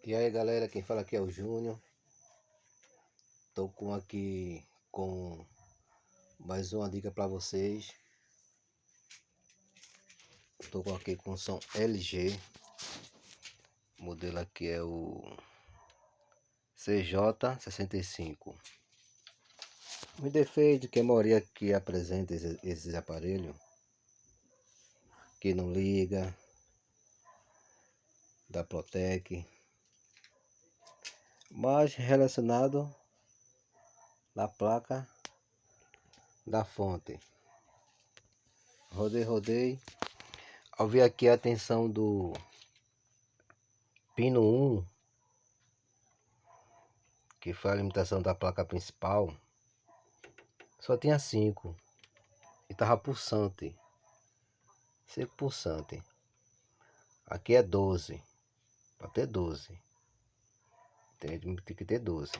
E aí galera, quem fala aqui é o Júnior. Tô aqui com mais uma dica para vocês. Tô aqui com o som LG. O modelo aqui é o CJ65. O defeito que a maioria que apresenta esses aparelhos, que não liga, da Protec, mas relacionado na placa da fonte. Rodei. Ao ver aqui a tensão do pino 1, que foi a limitação da placa principal, só tinha 5 e tava pulsante, 5 pulsante. Aqui é 12, para ter 12 tem que ter 12.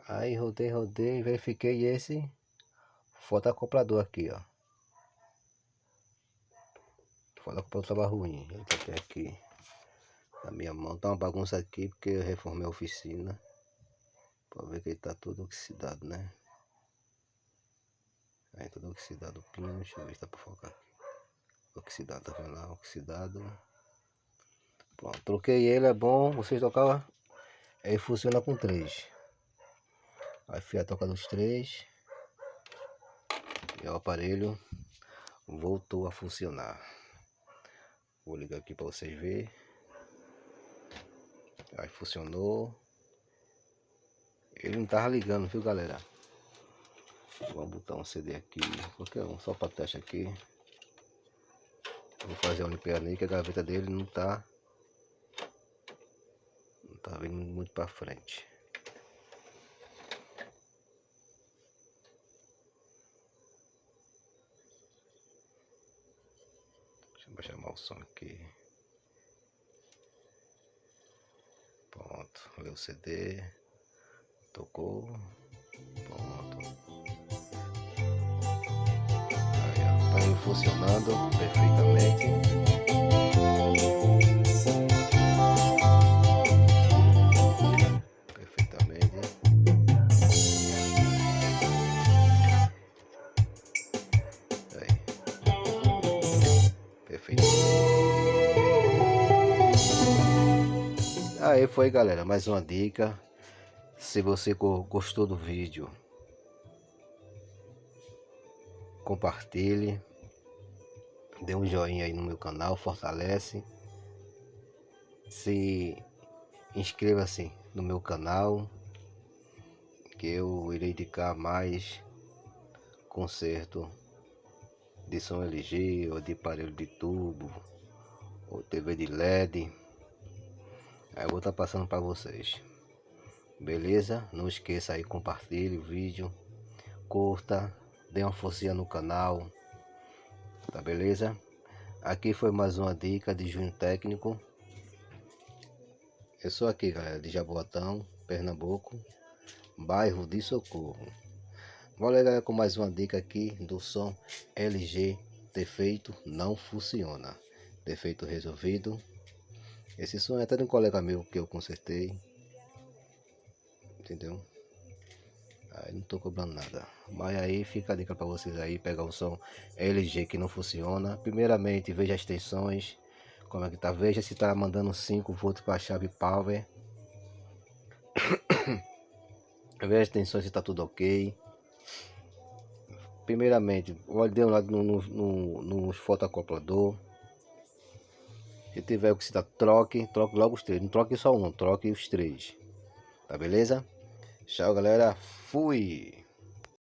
Aí rodei, verifiquei esse fotoacoplador aqui, ó. O fotoacoplador tava ruim, ele tá até aqui na minha mão, tá uma bagunça aqui porque eu reformei a oficina. Pode ver que ele tá todo oxidado, né? Aí todo oxidado o pino, deixa eu ver se dá pra focar aqui. Oxidado, tá vendo lá? Oxidado. Pronto, troquei ele, é bom, vocês tocavam. Ele funciona com 3. Aí fui a toca dos 3 e o aparelho voltou a funcionar. Vou ligar aqui para vocês verem. Aí funcionou. Ele não tava ligando, viu galera? Vou botar um CD aqui, qualquer um, só para teste aqui. Vou fazer a limpeza que a gaveta dele não tá vindo muito para frente. Deixa eu chamar o som aqui. Pronto, leu o CD, tocou, pronto. Aí, ó, tá funcionando perfeitamente. Aí foi galera, mais uma dica. Se você gostou do vídeo, compartilhe, dê um joinha aí no meu canal, fortalece. Se inscreva-se no meu canal, que eu irei indicar mais conserto de som LG, ou de aparelho de tubo, ou TV de LED. Aí eu vou estar passando para vocês, beleza? Não esqueça aí, compartilhe o vídeo, curta, dê uma forcinha no canal, tá beleza? Aqui foi mais uma dica de Júnior Técnico. Eu sou aqui galera, de Jaboatão, Pernambuco, bairro de Socorro. Vou galera com mais uma dica aqui do som LG. Defeito não funciona, defeito resolvido. Esse som é até de um colega meu que eu consertei, entendeu? Aí não tô cobrando nada, mas aí fica a dica para vocês aí, pegar o som LG que não funciona. Primeiramente veja as tensões, como é que tá, veja se tá mandando 5 volts para a chave power. Veja as tensões se tá tudo ok. Primeiramente, olhe de um lado no fotoacoplador. Se tiver o que se dá, troque logo os 3, não troque só um, troque os 3, tá beleza? Tchau galera, fui!